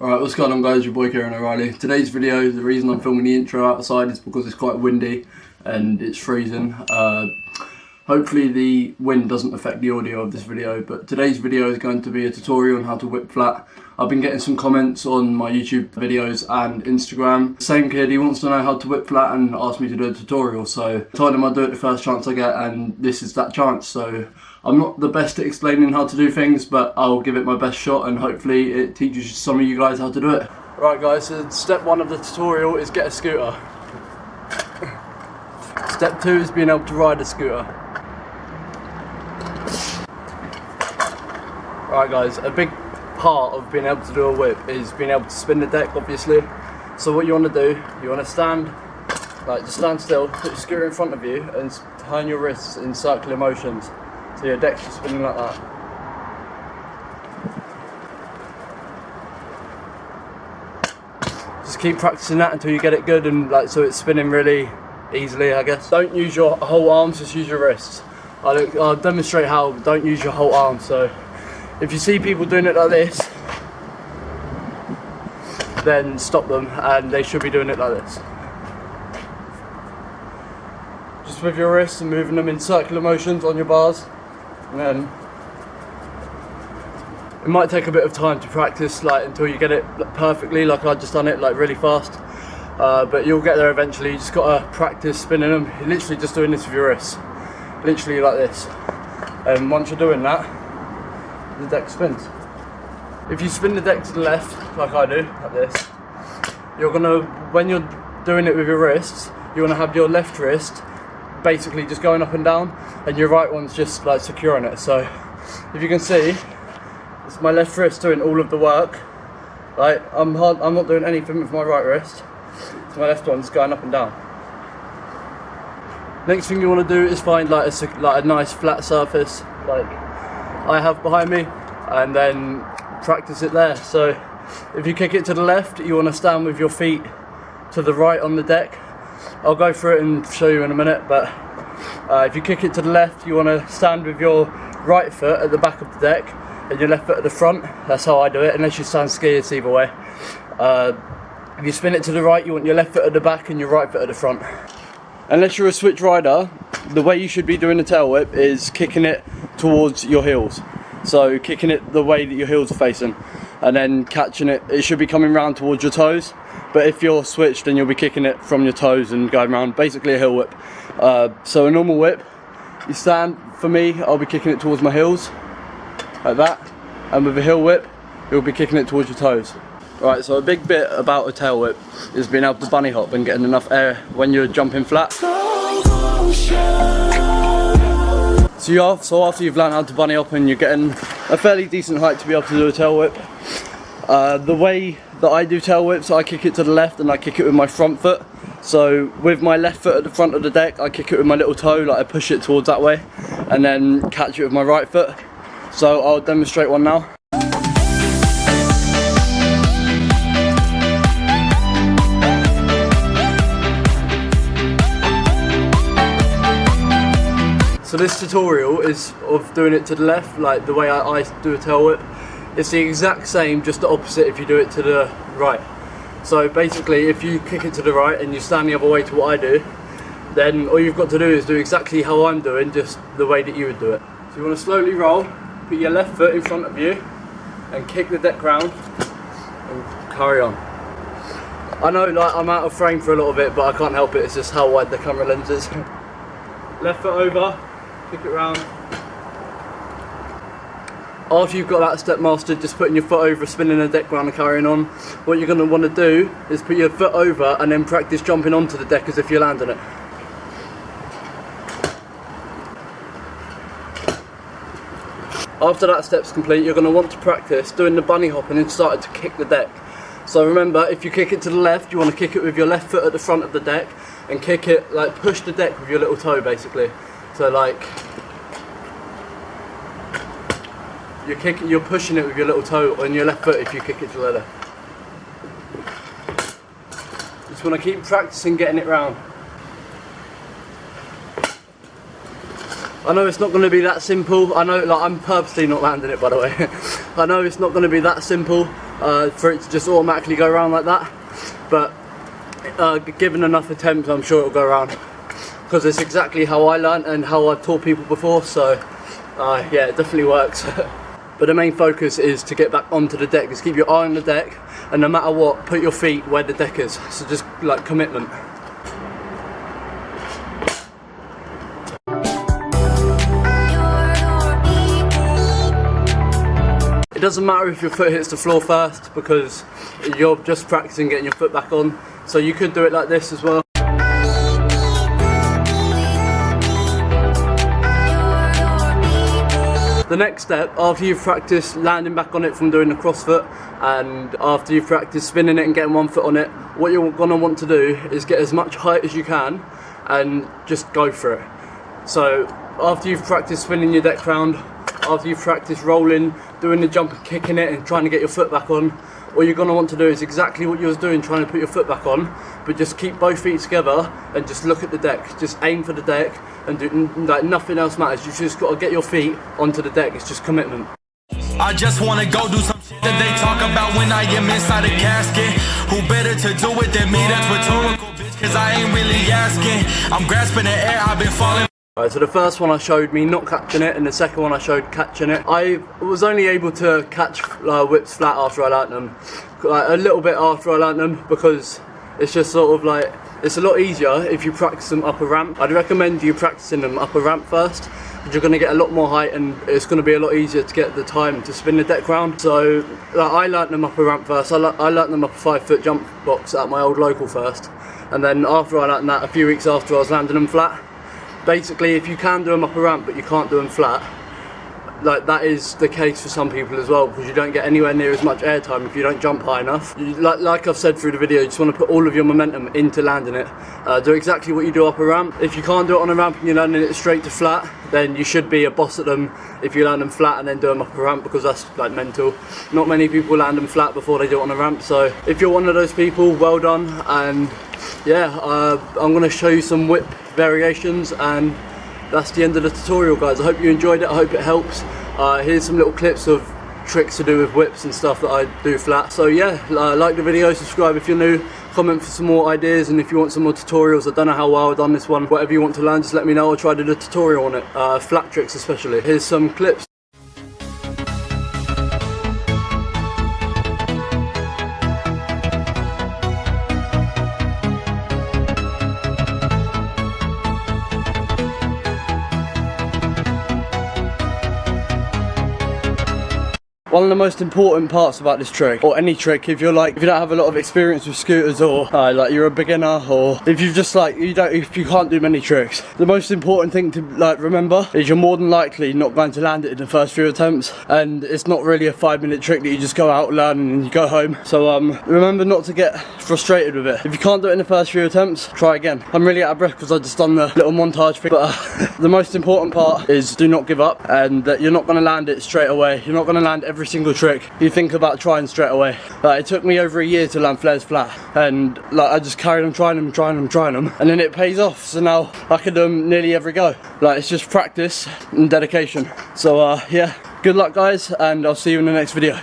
Alright, what's going on guys, your boy Kieran O'Reilly. Today's video, the reason I'm filming the intro outside is because it's quite windy and it's freezing. Hopefully the wind doesn't affect the audio of this video, but today's video is going to be a tutorial on how to whip flat. I've been getting some comments on my YouTube videos and Instagram. Same kid, he wants to know how to whip flat and asked me to do a tutorial, so I told him I'd do it the first chance I get, and this is that chance. So I'm not the best at explaining how to do things, but I'll give it my best shot and hopefully it teaches some of you guys how to do it. Right guys, so step one of the tutorial is get a scooter. Step two is being able to ride a scooter. Right guys, a big part of being able to do a whip is being able to spin the deck, obviously. So what you want to do, you want to stand, like just stand still, put your scooter in front of you and turn your wrists in circular motions. So your deck's just spinning like that. Just keep practicing that until you get it good and like so it's spinning really easily, I guess. Don't use your whole arms, just use your wrists. I'll demonstrate how. Don't use your whole arm. So if you see people doing it like this, then stop them, and they should be doing it like this. Just with your wrists and moving them in circular motions on your bars, and then it might take a bit of time to practice, like until you get it perfectly, like I've just done it like really fast, but you'll get there eventually. You just gotta practice spinning them. You're literally just doing this with your wrists, literally like this, and once you're doing that, the deck spins. If you spin the deck to the left, like I do, like this, you're gonna, when you're doing it with your wrists, you're gonna have your left wrist basically just going up and down, and your right one's just like securing it. So if you can see, it's my left wrist doing all of the work. Like I'm not doing anything with my right wrist. So my left one's going up and down. Next thing you want to do is find like a nice flat surface, like I have behind me, and then practice it there. So if you kick it to the left, you want to stand with your feet to the right on the deck. I'll go through it and show you in a minute, but if you kick it to the left, you want to stand with your right foot at the back of the deck and your left foot at the front. That's how I do it, unless you stand skiers either way. If you spin it to the right, you want your left foot at the back and your right foot at the front. Unless you're a switch rider, the way you should be doing the tail whip is kicking it towards your heels. So kicking it the way that your heels are facing, and then catching it. It should be coming round towards your toes. But if you're switched, then you'll be kicking it from your toes and going around, basically a heel whip. So a normal whip, you stand, for me, I'll be kicking it towards my heels, like that. And with a heel whip, you'll be kicking it towards your toes. Right, so a big bit about a tail whip is being able to bunny hop and getting enough air when you're jumping flat. So after you've learned how to bunny hop and you're getting a fairly decent height to be able to do a tail whip, the way that I do tail whips, I kick it to the left and I kick it with my front foot. So with my left foot at the front of the deck, I kick it with my little toe, like I push it towards that way, and then catch it with my right foot. So I'll demonstrate one now. So this tutorial is of doing it to the left, like the way I do a tail whip. It's the exact same, just the opposite if you do it to the right. So basically, if you kick it to the right and you stand the other way to what I do, then all you've got to do is do exactly how I'm doing, just the way that you would do it. So you want to slowly roll, put your left foot in front of you, and kick the deck round, and carry on. I know, like, I'm out of frame for a little bit, but I can't help it, it's just how wide the camera lens is. Left foot over, kick it round. After you've got that step mastered, just putting your foot over, spinning the deck round and carrying on. What you're going to want to do is put your foot over and then practice jumping onto the deck as if you're landing it. After that step's complete, you're going to want to practice doing the bunny hop and then starting to kick the deck. So remember, if you kick it to the left, you want to kick it with your left foot at the front of the deck and kick it, like push the deck with your little toe basically. So like, you're pushing it with your little toe on your left foot if you kick it to the left. Just want to keep practicing getting it round. I know it's not going to be that simple. I know, like, I'm purposely not landing it, by the way. I know it's not going to be that simple for it to just automatically go around like that, but given enough attempts, I'm sure it'll go around, because it's exactly how I learned and how I've taught people before. So yeah, it definitely works. But the main focus is to get back onto the deck. Just keep your eye on the deck, and no matter what, put your feet where the deck is. So just like commitment. It doesn't matter if your foot hits the floor first, because you're just practicing getting your foot back on. So you could do it like this as well. The next step, after you've practiced landing back on it from doing the crossfoot, and after you've practiced spinning it and getting one foot on it, what you're going to want to do is get as much height as you can and just go for it. So after you've practiced spinning your deck round, after you've practiced rolling, doing the jump and kicking it and trying to get your foot back on, what you're going to want to do is exactly what you was doing, trying to put your foot back on, but just keep both feet together and just look at the deck. Just aim for the deck and do, like, nothing else matters. You've just got to get your feet onto the deck. It's just commitment. I just want to go do some shit that they talk about when I am inside a casket. Who better to do it than me? That's rhetorical, bitch, cause I ain't really asking. I'm grasping the air, I've been falling. Right, so the first one I showed me not catching it, and the second one I showed catching it. I was only able to catch whips flat after I learnt them, like a little bit after I learnt them, because it's just sort of like, it's a lot easier if you practice them up a ramp. I'd recommend you practicing them up a ramp first, because you're going to get a lot more height and it's going to be a lot easier to get the time to spin the deck round. So like, I learnt them up a ramp first. I learnt them up a 5-foot jump box at my old local first, and then after I learnt that, a few weeks after, I was landing them flat. Basically, if you can do them up a ramp but you can't do them flat, like, that is the case for some people as well, because you don't get anywhere near as much air time if you don't jump high enough. Like I've said through the video, you just want to put all of your momentum into landing it. Do exactly what you do up a ramp. If you can't do it on a ramp and you're landing it straight to flat, then you should be a boss at them if you land them flat and then do them up a ramp, because that's like mental. Not many people land them flat before they do it on a ramp, so if you're one of those people, well done. And yeah, I'm going to show you some whip variations, and that's the end of the tutorial, guys. I hope you enjoyed it. I hope it helps. Here's some little clips of tricks to do with whips and stuff that I do flat. So yeah, like the video, subscribe if you're new, comment for some more ideas, and if you want some more tutorials. I don't know how well I've done this one. Whatever you want to learn, just let me know. I'll try to do a tutorial on it, flat tricks especially. Here's some clips. One of the most important parts about this trick, or any trick, if you don't have a lot of experience with scooters, or like you're a beginner, or if you've just like if you can't do many tricks, the most important thing to remember is you're more than likely not going to land it in the first few attempts, and it's not really a 5-minute trick that you just go out, learn, and you go home. So remember not to get frustrated with it. If you can't do it in the first few attempts, try again. I'm really out of breath because I just done the little montage thing, but the most important part is do not give up, and that you're not going to land it straight away. You're not going to land every single trick you think about trying straight away. It took me over a year to land flares flat, and like I just carried on trying them, and then it pays off. So now I can do them nearly every go. Like, it's just practice and dedication. So yeah, good luck guys, and I'll see you in the next video.